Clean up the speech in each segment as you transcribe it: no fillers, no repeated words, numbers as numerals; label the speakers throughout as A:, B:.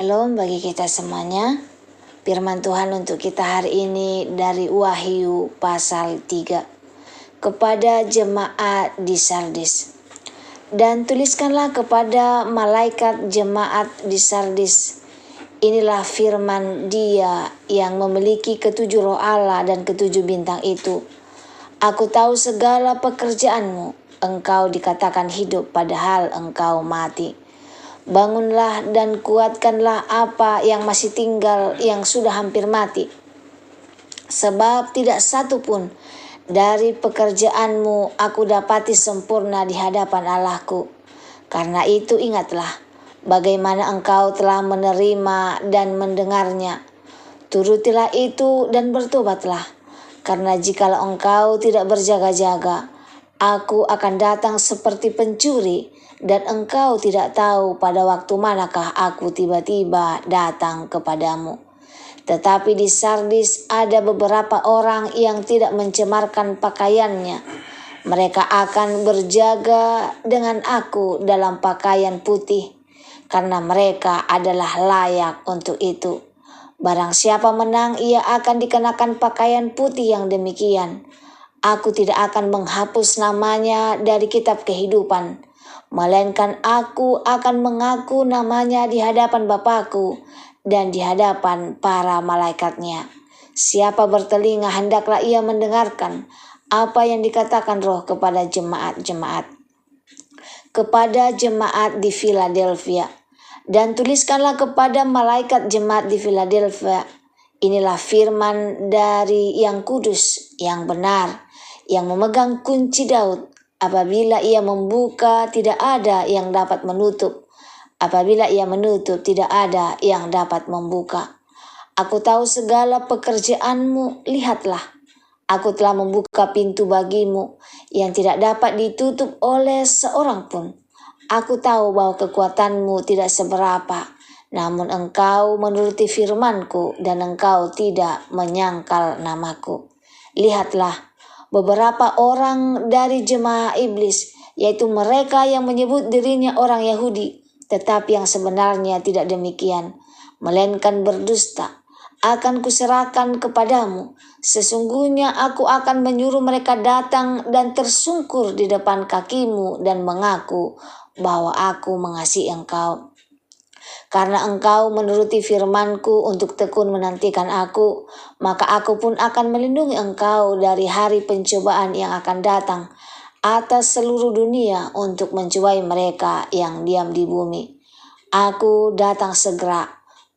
A: Shalom bagi kita semuanya. Firman Tuhan untuk kita hari ini dari Wahyu pasal 3. Kepada jemaat di Sardis. Dan tuliskanlah kepada malaikat jemaat di Sardis. Inilah firman Dia yang memiliki ketujuh roh Allah dan ketujuh bintang itu. Aku tahu segala pekerjaanmu. Engkau dikatakan hidup padahal engkau mati. Bangunlah dan kuatkanlah apa yang masih tinggal yang sudah hampir mati. Sebab tidak satu pun dari pekerjaanmu aku dapati sempurna di hadapan Allahku. Karena itu ingatlah bagaimana engkau telah menerima dan mendengarnya. Turutilah itu dan bertobatlah. Karena jikalau engkau tidak berjaga-jaga, aku akan datang seperti pencuri, dan engkau tidak tahu pada waktu manakah aku tiba-tiba datang kepadamu. Tetapi di Sardis ada beberapa orang yang tidak mencemarkan pakaiannya. Mereka akan berjaga dengan aku dalam pakaian putih, karena mereka adalah layak untuk itu. Barang siapa menang, ia akan dikenakan pakaian putih yang demikian. Aku tidak akan menghapus namanya dari kitab kehidupan, melainkan aku akan mengaku namanya di hadapan Bapakku dan di hadapan para malaikatnya. Siapa bertelinga hendaklah ia mendengarkan apa yang dikatakan Roh kepada jemaat-jemaat. Kepada jemaat di Philadelphia. Dan tuliskanlah kepada malaikat jemaat di Philadelphia. Inilah firman dari yang kudus, yang benar, yang memegang kunci Daud. Apabila ia membuka, tidak ada yang dapat menutup. Apabila ia menutup, tidak ada yang dapat membuka. Aku tahu segala pekerjaanmu, lihatlah. Aku telah membuka pintu bagimu yang tidak dapat ditutup oleh seorang pun. Aku tahu bahwa kekuatanmu tidak seberapa, namun engkau menuruti firmanku dan engkau tidak menyangkal namaku. Lihatlah, beberapa orang dari jemaah iblis, yaitu mereka yang menyebut dirinya orang Yahudi, tetapi yang sebenarnya tidak demikian, melainkan berdusta, akan kuserahkan kepadamu. Sesungguhnya aku akan menyuruh mereka datang dan tersungkur di depan kakimu dan mengaku bahwa aku mengasihi engkau. Karena engkau menuruti firmanku untuk tekun menantikan aku, maka aku pun akan melindungi engkau dari hari pencobaan yang akan datang atas seluruh dunia untuk mencobai mereka yang diam di bumi. Aku datang segera.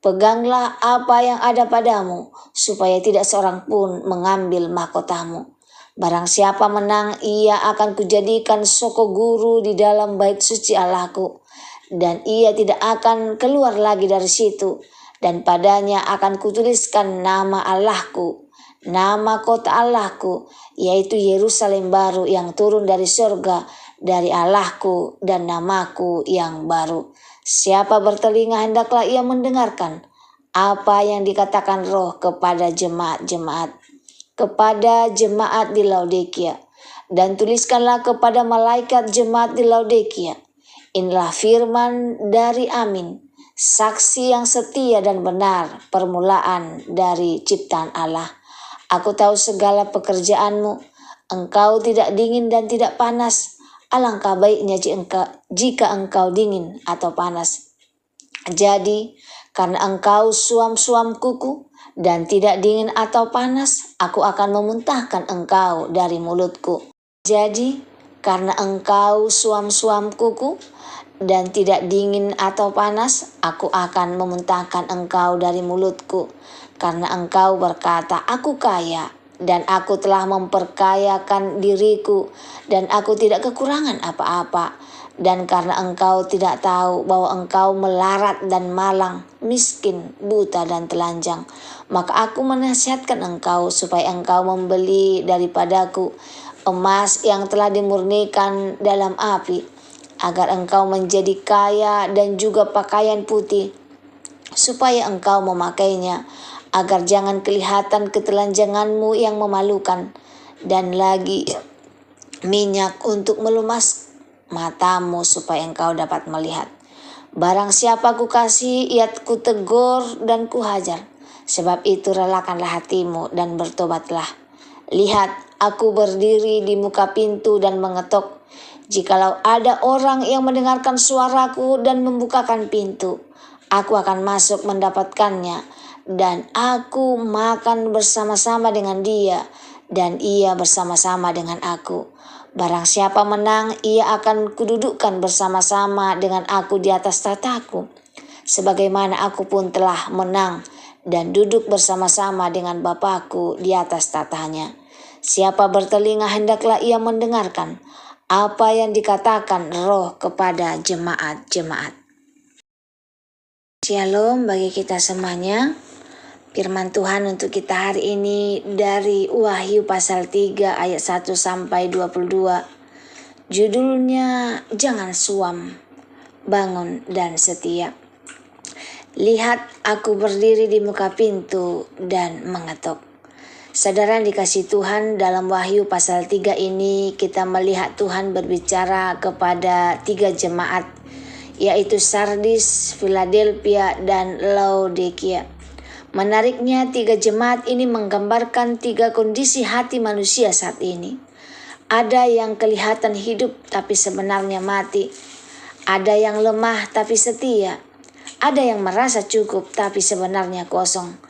A: Peganglah apa yang ada padamu, supaya tidak seorang pun mengambil mahkotamu. Barang siapa menang, ia akan kujadikan soko guru di dalam bait suci Allahku, dan ia tidak akan keluar lagi dari situ, dan padanya akan kutuliskan nama Allahku, nama kota Allahku, yaitu Yerusalem baru yang turun dari surga dari Allahku, dan namaku yang baru. Siapa bertelinga hendaklah ia mendengarkan apa yang dikatakan Roh kepada jemaat-jemaat. Kepada jemaat di Laodikia. Dan tuliskanlah kepada malaikat jemaat di Laodikia. Inilah firman dari Amin, saksi yang setia dan benar, permulaan dari ciptaan Allah. Aku tahu segala pekerjaanmu. Engkau tidak dingin dan tidak panas. Alangkah baiknya jika engkau dingin atau panas. Jadi, karena engkau suam-suam kuku dan tidak dingin atau panas, aku akan memuntahkan engkau dari mulutku. Jadi, karena engkau suam-suam kuku dan tidak dingin atau panas, aku akan memuntahkan engkau dari mulutku. Karena engkau berkata, aku kaya, dan aku telah memperkayakan diriku, dan aku tidak kekurangan apa-apa. Dan karena engkau tidak tahu bahwa engkau melarat dan malang, miskin, buta dan telanjang, maka aku menasihatkan engkau supaya engkau membeli daripadaku emas yang telah dimurnikan dalam api, agar engkau menjadi kaya, dan juga pakaian putih, supaya engkau memakainya, agar jangan kelihatan ketelanjanganmu yang memalukan, dan lagi minyak untuk melumas matamu supaya engkau dapat melihat. Barang siapa ku kasih, ia ku tegur dan ku hajar. Sebab itu relakanlah hatimu dan bertobatlah. Lihat, aku berdiri di muka pintu dan mengetok. Jikalau ada orang yang mendengarkan suaraku dan membukakan pintu, aku akan masuk mendapatkannya, dan aku makan bersama-sama dengan dia, dan ia bersama-sama dengan aku. Barang siapa menang, ia akan kududukkan bersama-sama dengan aku di atas tahtaku, sebagaimana aku pun telah menang dan duduk bersama-sama dengan Bapakku di atas tahtanya. Siapa bertelinga hendaklah ia mendengarkan apa yang dikatakan Roh kepada jemaat-jemaat. Shalom bagi kita semuanya. Firman Tuhan untuk kita hari ini dari Wahyu pasal 3 ayat 1 sampai 22. Judulnya Jangan Suam, Bangun dan Setia. Lihat, aku berdiri di muka pintu dan mengetok. Saudara yang dikasihi Tuhan, dalam Wahyu pasal 3 ini kita melihat Tuhan berbicara kepada 3 jemaat, yaitu Sardis, Philadelphia, dan Laodikia. Menariknya 3 jemaat ini menggambarkan 3 kondisi hati manusia saat ini. Ada yang kelihatan hidup tapi sebenarnya mati. Ada yang lemah tapi setia. Ada yang merasa cukup tapi sebenarnya kosong.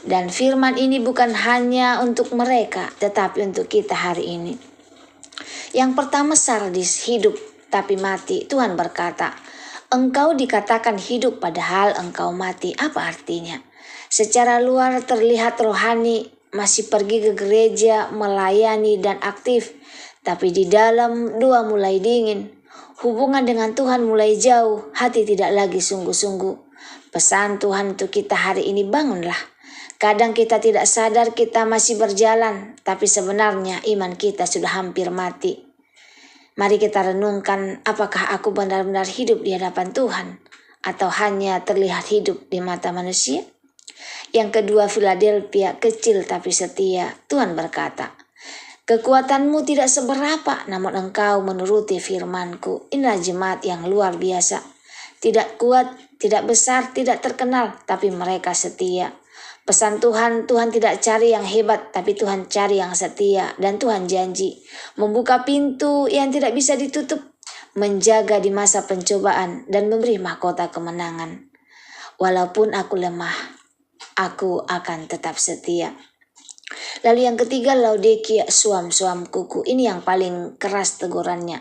A: Dan firman ini bukan hanya untuk mereka, tetapi untuk kita hari ini. Yang pertama Sardis, hidup tapi mati. Tuhan berkata, engkau dikatakan hidup padahal engkau mati. Apa artinya? Secara luar terlihat rohani, masih pergi ke gereja, melayani dan aktif. Tapi di dalam doa mulai dingin. Hubungan dengan Tuhan mulai jauh, hati tidak lagi sungguh-sungguh. Pesan Tuhan untuk kita hari ini, bangunlah. Kadang kita tidak sadar kita masih berjalan, tapi sebenarnya iman kita sudah hampir mati. Mari kita renungkan, apakah aku benar-benar hidup di hadapan Tuhan, atau hanya terlihat hidup di mata manusia? Yang kedua Philadelphia, kecil tapi setia. Tuhan berkata, kekuatanmu tidak seberapa, namun engkau menuruti firmanku. Inilah jemaat yang luar biasa. Tidak kuat, tidak besar, tidak terkenal, tapi mereka setia. Pesan Tuhan, Tuhan tidak cari yang hebat, tapi Tuhan cari yang setia. Dan Tuhan janji membuka pintu yang tidak bisa ditutup, menjaga di masa pencobaan, dan memberi mahkota kemenangan. Walaupun aku lemah, aku akan tetap setia. Lalu yang ketiga Laodikia, suam-suam kuku. Ini yang paling keras tegurannya.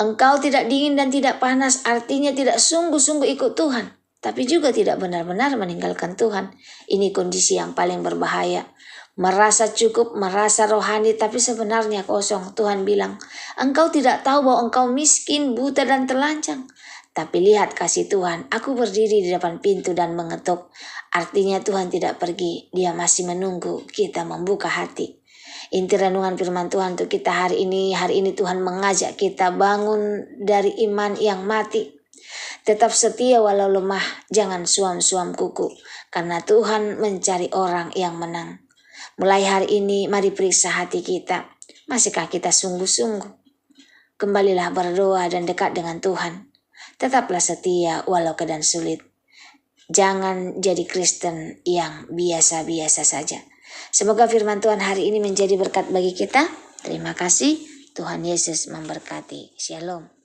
A: Engkau tidak dingin dan tidak panas, artinya tidak sungguh-sungguh ikut Tuhan, tapi juga tidak benar-benar meninggalkan Tuhan. Ini kondisi yang paling berbahaya. Merasa cukup, merasa rohani, tapi sebenarnya kosong. Tuhan bilang, engkau tidak tahu bahwa engkau miskin, buta dan telanjang. Tapi lihat kasih Tuhan, aku berdiri di depan pintu dan mengetuk. Artinya Tuhan tidak pergi, dia masih menunggu kita membuka hati. Inti renungan firman Tuhan untuk kita hari ini Tuhan mengajak kita bangun dari iman yang mati. Tetap setia walau lemah, jangan suam-suam kuku, karena Tuhan mencari orang yang menang. Mulai hari ini mari periksa hati kita, masihkah kita sungguh-sungguh? Kembalilah berdoa dan dekat dengan Tuhan. Tetaplah setia walau keadaan sulit. Jangan jadi Kristen yang biasa-biasa saja. Semoga firman Tuhan hari ini menjadi berkat bagi kita. Terima kasih. Tuhan Yesus memberkati. Shalom.